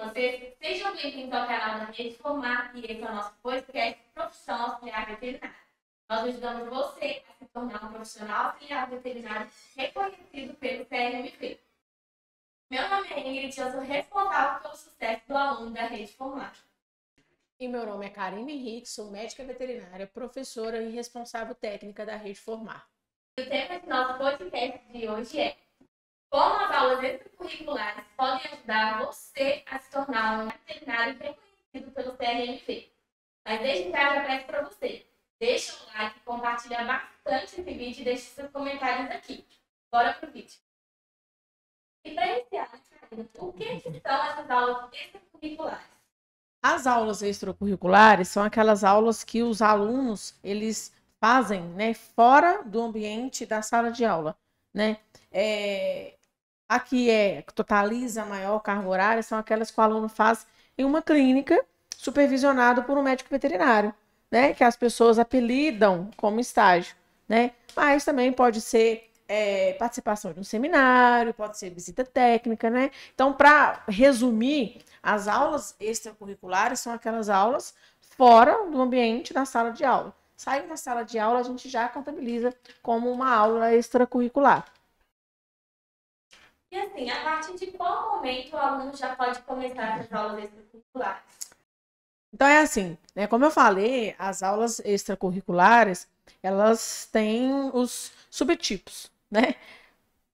vocês? Sejam bem-vindos ao canal da Rede Formar, e esse é o nosso podcast Profissão Auxiliar Veterinário. Nós ajudamos você a se tornar um profissional auxiliar veterinário reconhecido pelo CRMV. Meu nome é Ingrid e eu sou responsável pelo sucesso do aluno da Rede Formar. E meu nome é Karine Henrique, sou médica veterinária, professora e responsável técnica da Rede Formar. E o tema do nosso podcast de hoje é: como as aulas extracurriculares podem ajudar você a se tornar um veterinário reconhecido pelo CRMV. Mas desde já peço para você, deixa o like, compartilha bastante esse vídeo e deixe seus comentários aqui. Bora pro vídeo. E para iniciar, o que são essas aulas extracurriculares? As aulas extracurriculares são aquelas aulas que os alunos eles fazem, né, fora do ambiente da sala de aula, né? A que totaliza a maior carga horária são aquelas que o aluno faz em uma clínica supervisionado por um médico veterinário, né? Que as pessoas apelidam como estágio, né? Mas também pode ser participação de um seminário, pode ser visita técnica, né? Então, para resumir, as aulas extracurriculares são aquelas aulas fora do ambiente da sala de aula. Saiu da sala de aula, a gente já contabiliza como uma aula extracurricular. E assim, a partir de qual momento o aluno já pode começar essas aulas extracurriculares? Então é assim, né? Como eu falei, as aulas extracurriculares, elas têm os subtipos, né?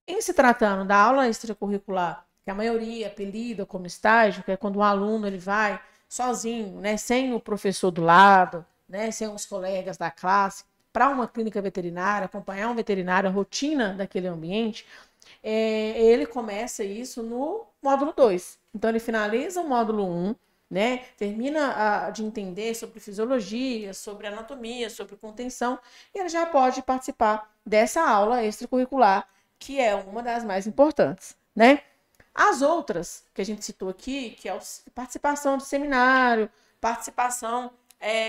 Em se tratando da aula extracurricular, que a maioria apelida como estágio, que é quando o aluno ele vai sozinho, né? Sem o professor do lado, né? Sem os colegas da classe, para uma clínica veterinária, acompanhar um veterinário, a rotina daquele ambiente. Ele começa isso no módulo 2. Então, ele finaliza o módulo 1, né? Termina de entender sobre fisiologia, sobre anatomia, sobre contenção, e ele já pode participar dessa aula extracurricular, que é uma das mais importantes, né? As outras que a gente citou aqui, que é a participação de seminário, participação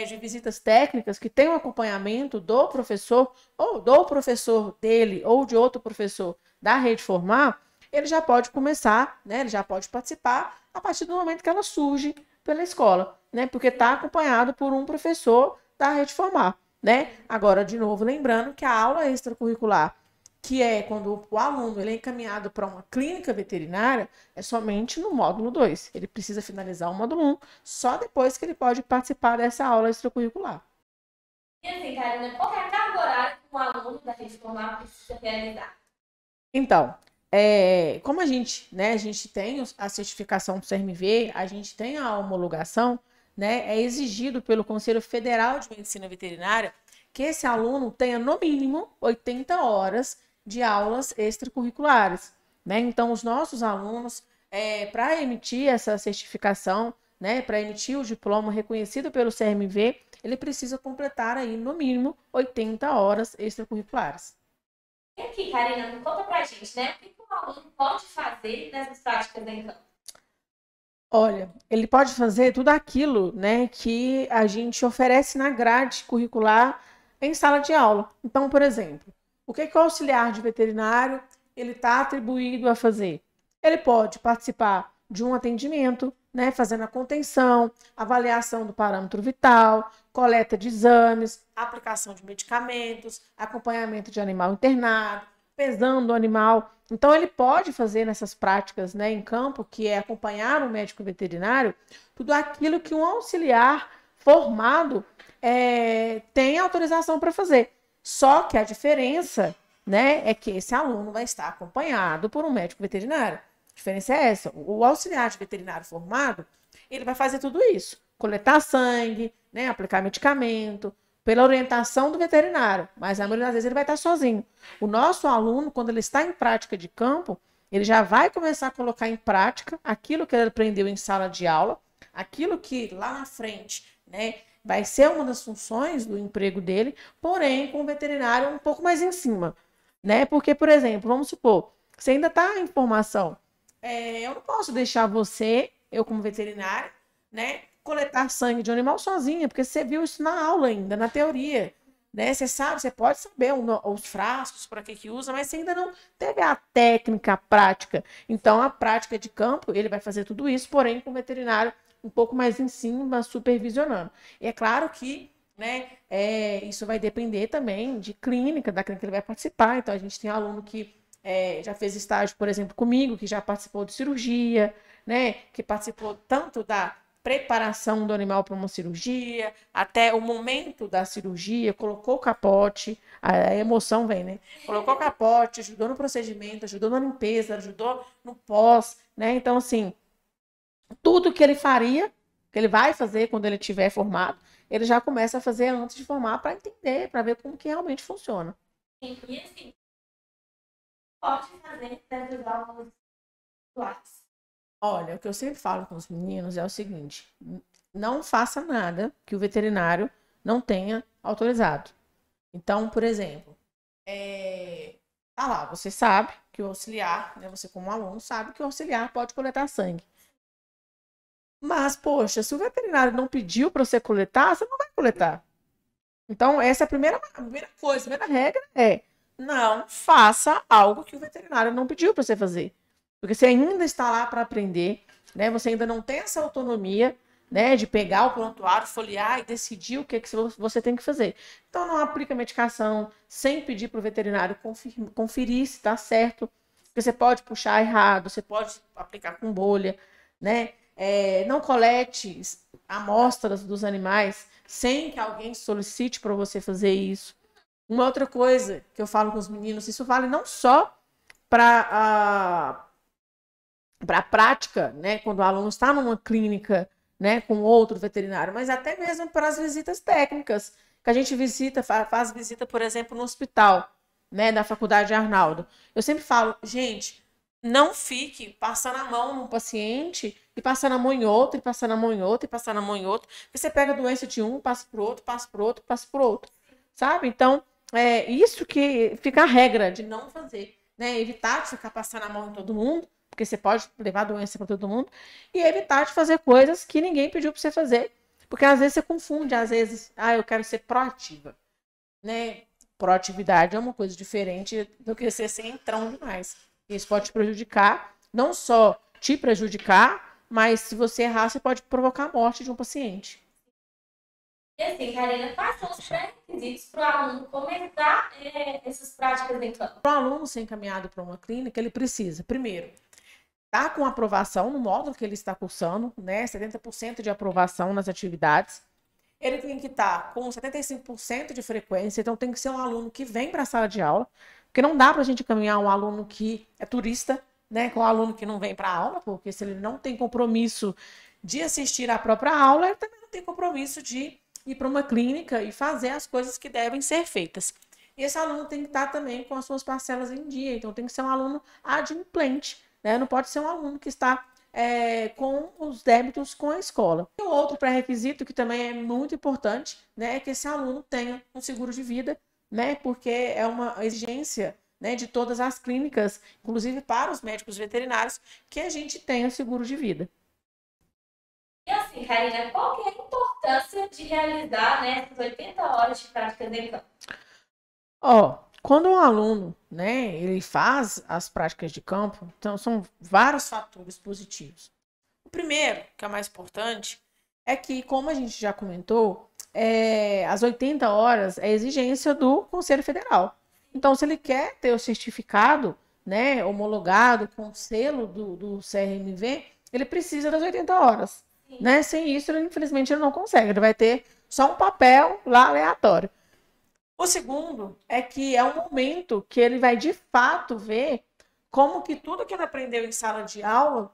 de visitas técnicas, que tem um acompanhamento do professor, ou do professor dele, ou de outro professor da Rede Formar, ele já pode começar, né? Ele já pode participar a partir do momento que ela surge pela escola, né? Porque está acompanhado por um professor da Rede Formar, né? Agora, de novo, lembrando que a aula extracurricular, que é quando o aluno ele é encaminhado para uma clínica veterinária, é somente no módulo 2. Ele precisa finalizar o módulo 1, só depois que ele pode participar dessa aula extracurricular. E assim, Karina, qual é a carga horária que um aluno da Rede Formar precisa realizar? Então, como a gente tem a certificação do CRMV, a gente tem a homologação, né? É exigido pelo Conselho Federal de Medicina Veterinária que esse aluno tenha no mínimo 80 horas de aulas extracurriculares, né? Então, os nossos alunos, para emitir essa certificação, né, para emitir o diploma reconhecido pelo CRMV, ele precisa completar aí no mínimo 80 horas extracurriculares. E aqui, Karina, conta pra gente, né? O que o aluno pode fazer nessas práticas em campo? Olha, ele pode fazer tudo aquilo, né, que a gente oferece na grade curricular em sala de aula. Então, por exemplo, o que o auxiliar de veterinário ele está atribuído a fazer? Ele pode participar de um atendimento, né, fazendo a contenção, avaliação do parâmetro vital, coleta de exames, aplicação de medicamentos, acompanhamento de animal internado, pesando o animal. Então, ele pode fazer nessas práticas, né, em campo, que é acompanhar o médico veterinário, tudo aquilo que um auxiliar formado tem autorização para fazer. Só que a diferença, né, é que esse aluno vai estar acompanhado por um médico veterinário. A diferença é essa. O auxiliar de veterinário formado, ele vai fazer tudo isso. Coletar sangue, né, aplicar medicamento, pela orientação do veterinário, mas a maioria das vezes ele vai estar sozinho. O nosso aluno, quando ele está em prática de campo, ele já vai começar a colocar em prática aquilo que ele aprendeu em sala de aula, aquilo que lá na frente, né, vai ser uma das funções do emprego dele, porém com o veterinário um pouco mais em cima, né? Porque, por exemplo, vamos supor, você ainda está em formação, eu não posso deixar você, eu como veterinária, né, coletar sangue de um animal sozinha, porque você viu isso na aula ainda, na teoria, né? Você sabe, você pode saber os frascos, para que usa, mas você ainda não teve a técnica, a prática. Então, a prática de campo, ele vai fazer tudo isso, porém com o veterinário um pouco mais em cima, supervisionando. E é claro que, né, isso vai depender também de clínica, da clínica que ele vai participar. Então, a gente tem aluno que já fez estágio, por exemplo, comigo, que já participou de cirurgia, né, que participou tanto da preparação do animal para uma cirurgia, até o momento da cirurgia, colocou o capote, a emoção vem, né? Colocou o capote, ajudou no procedimento, ajudou na limpeza, ajudou no pós, né? Então, assim, tudo que ele faria, que ele vai fazer quando ele estiver formado, ele já começa a fazer antes de formar para entender, para ver como que realmente funciona. Sim, e assim, pode fazer dentro das aulas classe. Olha, o que eu sempre falo com os meninos é o seguinte: não faça nada que o veterinário não tenha autorizado. Então, por exemplo, tá lá, você sabe que o auxiliar, né, você como aluno sabe que o auxiliar pode coletar sangue. Mas, poxa, se o veterinário não pediu para você coletar, você não vai coletar. Então, essa é a primeira coisa, a primeira regra é: não faça algo que o veterinário não pediu para você fazer. Porque você ainda está lá para aprender, né? Você ainda não tem essa autonomia, né, de pegar o prontuário, folhear e decidir o que você tem que fazer. Então, não aplica medicação sem pedir para o veterinário conferir se está certo. Porque você pode puxar errado, você pode aplicar com bolha, né? Não colete amostras dos animais sem que alguém solicite para você fazer isso. Uma outra coisa que eu falo com os meninos, isso vale não só para a prática, né, quando o aluno está numa clínica, né, com outro veterinário, mas até mesmo para as visitas técnicas, que a gente visita, faz visita, por exemplo, no hospital, né, da Faculdade Arnaldo. Eu sempre falo, gente, não fique passando a mão num paciente e passando a mão em outro, e passando a mão em outro, e passando a mão em outro, porque você pega a doença de um, passa para o outro, passa para o outro, passa para o outro, sabe? Então, é isso que fica a regra de não fazer, né, evitar de ficar passando a mão em todo mundo, porque você pode levar doença para todo mundo, e evitar de fazer coisas que ninguém pediu para você fazer. Porque às vezes você confunde, às vezes, eu quero ser proativa, né? Proatividade é uma coisa diferente do que você ser entrão demais. Isso pode te prejudicar, não só te prejudicar, mas se você errar, você pode provocar a morte de um paciente. E assim, Karina, quais são os pré-requisitos para o aluno começar essas práticas em campo? Para o aluno ser encaminhado para uma clínica, ele precisa, primeiro, tá com aprovação no módulo que ele está cursando, né? 70% de aprovação nas atividades. Ele tem que estar com 75% de frequência, então tem que ser um aluno que vem para a sala de aula, porque não dá para a gente caminhar um aluno que é turista, né, com um aluno que não vem para a aula, porque se ele não tem compromisso de assistir à própria aula, ele também não tem compromisso de ir para uma clínica e fazer as coisas que devem ser feitas. E esse aluno tem que estar também com as suas parcelas em dia, então tem que ser um aluno adimplente, né? Não pode ser um aluno que está com os débitos com a escola. E o outro pré-requisito que também é muito importante, né, é que esse aluno tenha um seguro de vida, né, porque é uma exigência, né, de todas as clínicas, inclusive para os médicos veterinários, que a gente tenha seguro de vida. E assim, Karina, qual que é a importância de realizar, né, essas 80 horas de práticas em campo? Quando um aluno, né, ele faz as práticas de campo, então são vários fatores positivos. O primeiro, que é o mais importante, é que, como a gente já comentou, as 80 horas é exigência do Conselho Federal. Então, se ele quer ter o certificado, né, homologado com o selo do CRMV, ele precisa das 80 horas. Né? Sem isso, infelizmente, ele não consegue. Ele vai ter só um papel lá aleatório. O segundo é que é um momento que ele vai, de fato, ver como que tudo que ele aprendeu em sala de aula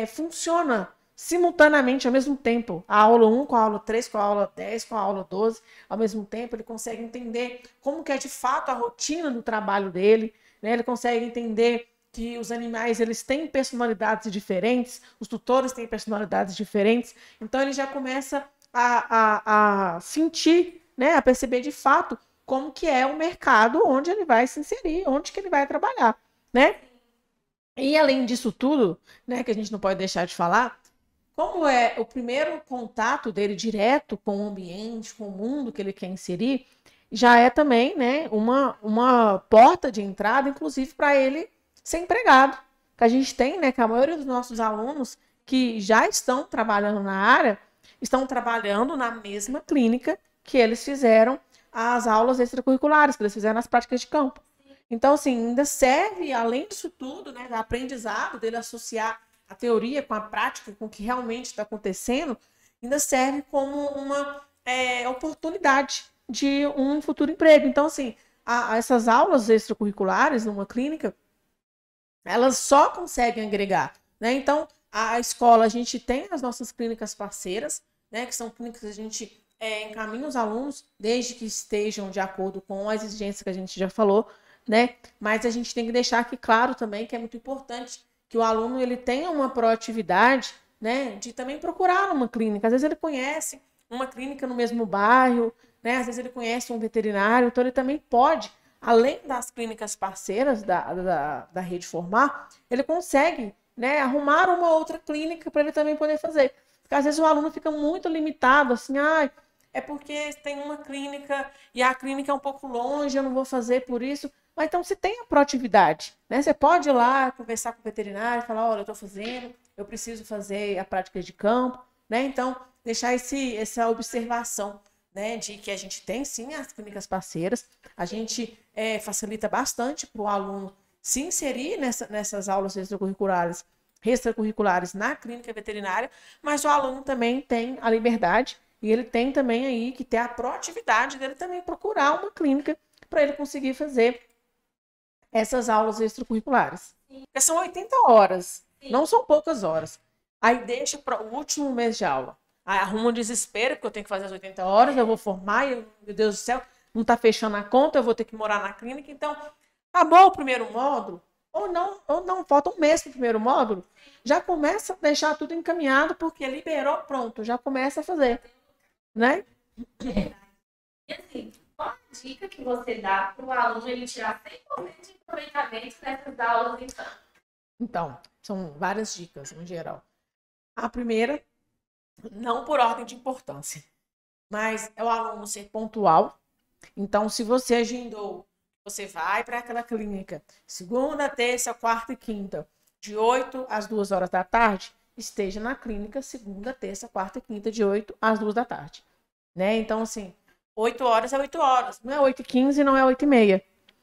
funciona simultaneamente, ao mesmo tempo. A aula 1 com a aula 3, com a aula 10, com a aula 12, ao mesmo tempo. Ele consegue entender como que é, de fato, a rotina do trabalho dele, né? Ele consegue entender que os animais, eles têm personalidades diferentes, os tutores têm personalidades diferentes. Então, ele já começa a sentir, né, a perceber de fato como que é o mercado onde ele vai se inserir, onde que ele vai trabalhar, né? E além disso tudo, né, que a gente não pode deixar de falar, como é o primeiro contato dele direto com o ambiente, com o mundo que ele quer inserir, já é também, né, uma porta de entrada, inclusive, para ele ser empregado. Que a gente tem, né, que a maioria dos nossos alunos que já estão trabalhando na área, estão trabalhando na mesma clínica que eles fizeram as aulas extracurriculares, que eles fizeram as práticas de campo. Então, assim, ainda serve, além disso tudo, né, do aprendizado, dele associar a teoria com a prática, com o que realmente está acontecendo, ainda serve como uma oportunidade de um futuro emprego. Então, assim, essas aulas extracurriculares numa clínica, elas só conseguem agregar, né? Então, a escola, a gente tem as nossas clínicas parceiras, né? Que são clínicas que a gente encaminha os alunos, desde que estejam de acordo com as exigências que a gente já falou, né? Mas a gente tem que deixar aqui claro também que é muito importante que o aluno ele tenha uma proatividade, né? De também procurar uma clínica. Às vezes ele conhece uma clínica no mesmo bairro, né? Às vezes ele conhece um veterinário, então ele também pode, além das clínicas parceiras da Rede Formar, ele consegue, né, arrumar uma outra clínica para ele também poder fazer. Porque às vezes o aluno fica muito limitado, assim, é porque tem uma clínica e a clínica é um pouco longe, eu não vou fazer por isso. Mas então você tem a proatividade, né? Você pode ir lá conversar com o veterinário, falar, olha, eu estou fazendo, eu preciso fazer a prática de campo, né? Então, deixar essa observação, né, de que a gente tem sim as clínicas parceiras, a gente facilita bastante para o aluno se inserir nessas aulas extracurriculares na clínica veterinária, mas o aluno também tem a liberdade e ele tem também aí que ter a proatividade dele também procurar uma clínica para ele conseguir fazer essas aulas extracurriculares. Porque são 80 horas, não são poucas horas. Aí deixa para o último mês de aula. Aí arruma um desespero, porque eu tenho que fazer as 80 horas, eu vou formar, e meu Deus do céu, não está fechando a conta, eu vou ter que morar na clínica. Então, acabou o primeiro módulo, ou não, falta um mês para o primeiro módulo, já começa a deixar tudo encaminhado, porque liberou, pronto, já começa a fazer. Né? E assim, qual a dica que você dá para o aluno ele tirar 100% de aproveitamento nessas aulas, então? Então, são várias dicas, em geral. A primeira, não por ordem de importância, mas é o aluno ser pontual. Então, se você agendou, você vai para aquela clínica, segunda, terça, quarta e quinta, de 8 às 2 horas da tarde, esteja na clínica segunda, terça, quarta e quinta, de 8 às 2 da tarde. Né? Então, assim, 8 horas é 8 horas, não é 8h15, não é 8h30.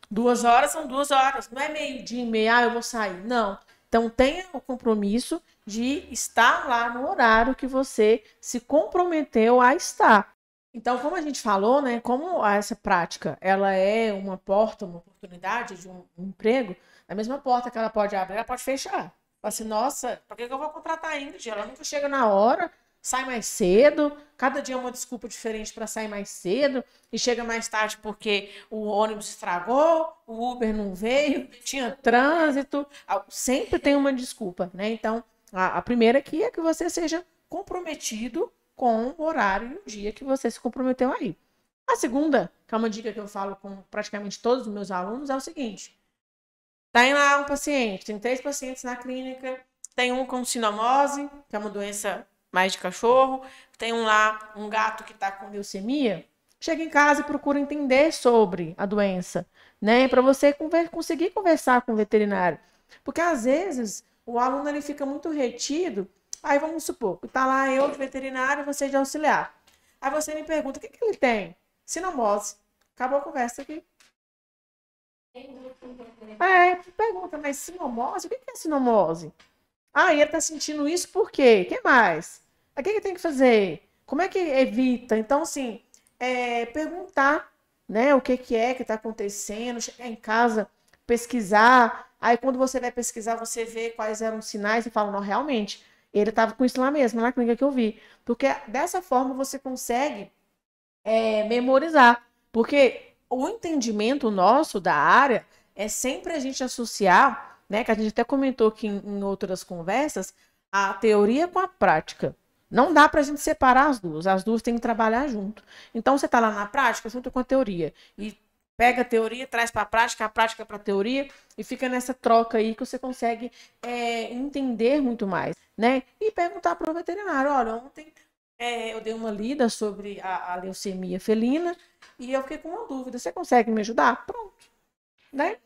2 horas são 2 horas, não é meio-dia e meia, eu vou sair. Não. Então, tenha o compromisso de estar lá no horário que você se comprometeu a estar. Então, como a gente falou, né, como essa prática ela é uma porta, uma oportunidade de um emprego, a mesma porta que ela pode abrir, ela pode fechar. Fala assim, nossa, por que eu vou contratar a Ingrid? Ela nunca chega na hora, sai mais cedo, cada dia é uma desculpa diferente para sair mais cedo, e chega mais tarde porque o ônibus estragou, o Uber não veio, tinha trânsito, sempre tem uma desculpa, né? Então, a primeira aqui é que você seja comprometido com o horário e o dia que você se comprometeu aí. A segunda, que é uma dica que eu falo com praticamente todos os meus alunos, é o seguinte: tem lá um paciente, tem 3 pacientes na clínica, tem um com sinomose, que é uma doença mais de cachorro, tem um gato que está com leucemia. Chega em casa e procura entender sobre a doença, né? Para você conseguir conversar com o veterinário. Porque às vezes o aluno ele fica muito retido. Aí vamos supor que está lá eu de veterinário e você de auxiliar. Aí você me pergunta, o que ele tem? Sinomose. Acabou a conversa aqui. Pergunta, mas sinomose? O que é sinomose? Ele está sentindo isso por quê? O que mais? O que tem que fazer? Como é que evita? Então, assim, perguntar, né, o que está acontecendo, chegar em casa, pesquisar. Aí, quando você vai pesquisar, você vê quais eram os sinais e fala, não, realmente, ele estava com isso lá mesmo, na clínica que eu vi. Porque dessa forma você consegue memorizar. Porque o entendimento nosso da área é sempre a gente associar, né, que a gente até comentou aqui em outras conversas, a teoria com a prática. Não dá para a gente separar as duas têm que trabalhar junto. Então, você está lá na prática, junto com a teoria, e pega a teoria, traz para a prática para a teoria, e fica nessa troca aí que você consegue entender muito mais, né? E perguntar para o veterinário, olha, ontem eu dei uma lida sobre a leucemia felina e eu fiquei com uma dúvida. Você consegue me ajudar? Pronto, né?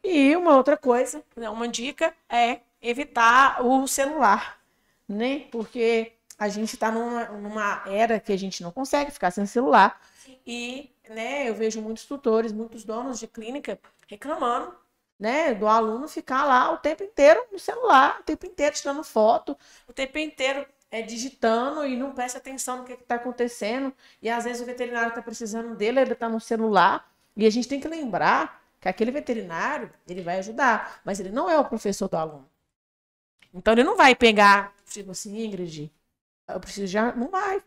E uma outra coisa, né, uma dica é evitar o celular, né? Porque a gente está numa era que a gente não consegue ficar sem celular. E, né, eu vejo muitos tutores, muitos donos de clínica reclamando, né, do aluno ficar lá o tempo inteiro no celular, o tempo inteiro tirando foto, o tempo inteiro digitando e não presta atenção no que está acontecendo. E às vezes o veterinário está precisando dele, ele está no celular. E a gente tem que lembrar que aquele veterinário, ele vai ajudar, mas ele não é o professor do aluno. Então ele não vai pegar, tipo assim, Ingrid, eu preciso já, não vai.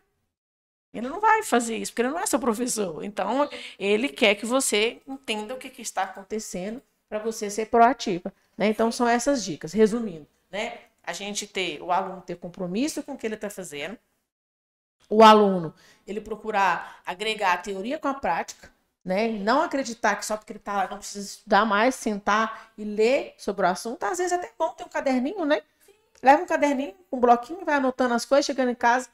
Ele não vai fazer isso, porque ele não é seu professor. Então, ele quer que você entenda o que está acontecendo para você ser proativa, né? Então, são essas dicas. Resumindo, né? O aluno ter compromisso com o que ele está fazendo. O aluno, ele procurar agregar a teoria com a prática, né? Não acreditar que só porque ele está lá não precisa estudar mais, sentar e ler sobre o assunto. Às vezes é até bom ter um caderninho, né? Leva um caderninho, um bloquinho, vai anotando as coisas, chegando em casa,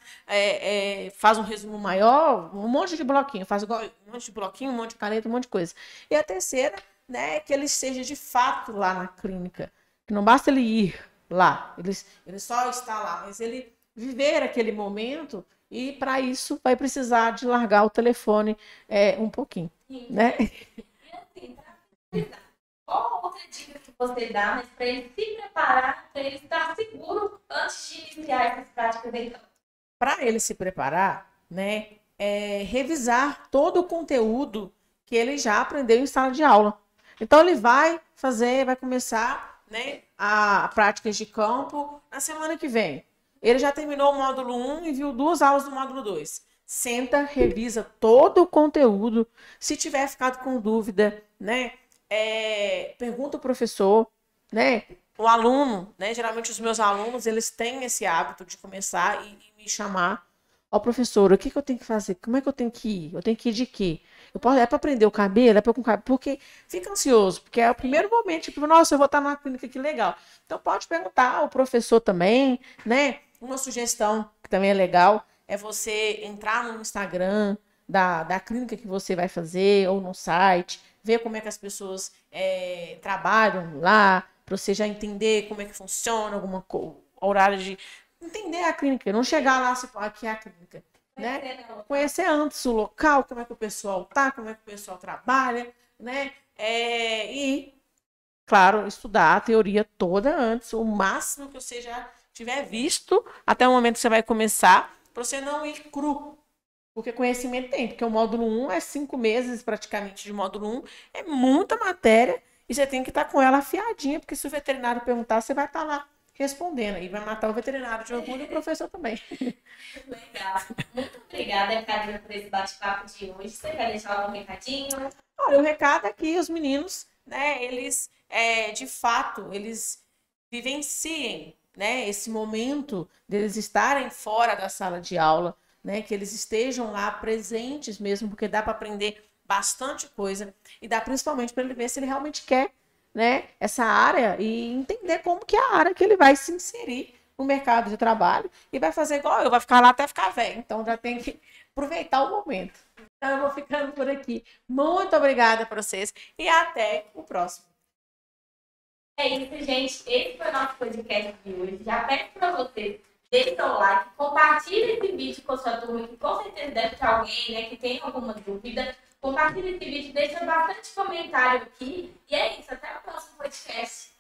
faz um resumo maior, um monte de bloquinho, faz igual, um monte de bloquinho, um monte de caneta, um monte de coisa. E a terceira, né, é que ele esteja de fato lá na clínica. Que não basta ele ir lá, ele só está lá, mas ele viver aquele momento e para isso vai precisar de largar o telefone um pouquinho. Sim. Né? E assim, para finalizar, qual outra dica que você dá, mas para ele se preparar, para ele estar seguro antes de iniciar essas práticas de campo? Para ele se preparar, né, revisar todo o conteúdo que ele já aprendeu em sala de aula. Então ele vai começar, né, a práticas de campo na semana que vem. Ele já terminou o módulo 1 e viu 2 aulas do módulo 2. Senta, revisa todo o conteúdo. Se tiver ficado com dúvida, né, pergunta ao professor, né? O aluno, né? Geralmente os meus alunos, eles têm esse hábito de começar e me chamar. Ó, professor, o que eu tenho que fazer? Como é que eu tenho que ir? Eu tenho que ir de quê? É para prender o cabelo? É para com cabelo? Porque fica ansioso, porque é o primeiro momento, tipo, nossa, eu vou estar numa clínica, que legal. Então pode perguntar ao professor também, né? Uma sugestão que também é legal é você entrar no Instagram da clínica que você vai fazer, ou no site, ver como é que as pessoas trabalham lá, para você já entender como é que funciona, horário de entender a clínica, não chegar lá e falar aqui é a clínica, né? Conhecer antes o local, como é que o pessoal tá, como é que o pessoal trabalha, né? E, claro, estudar a teoria toda antes, o máximo que você já tiver visto até o momento que você vai começar, para você não ir cru. Porque conhecimento tem, porque o módulo 1 é 5 meses praticamente de módulo 1, é muita matéria e você tem que estar com ela afiadinha, porque se o veterinário perguntar, você vai estar lá respondendo e vai matar o veterinário de orgulho e o professor também. Legal. Muito obrigada, Karina, por esse bate-papo de hoje. Você quer deixar algum recadinho? Olha, o recado é que os meninos, né, eles, de fato, eles vivenciem, né, esse momento deles estarem fora da sala de aula, né, que eles estejam lá presentes mesmo, porque dá para aprender bastante coisa e dá principalmente para ele ver se ele realmente quer, né, essa área e entender como que é a área que ele vai se inserir no mercado de trabalho e vai fazer igual eu, vai ficar lá até ficar velho. Então já tem que aproveitar o momento. Então eu vou ficando por aqui. Muito obrigada para vocês e até o próximo. É isso, gente. Esse foi o nosso podcast de hoje. Já peço para vocês, deixe seu like, compartilhe esse vídeo com a sua turma, que com certeza deve ter alguém, né, que tem alguma dúvida. Compartilhe esse vídeo, deixa bastante comentário aqui. E é isso, até o próximo podcast.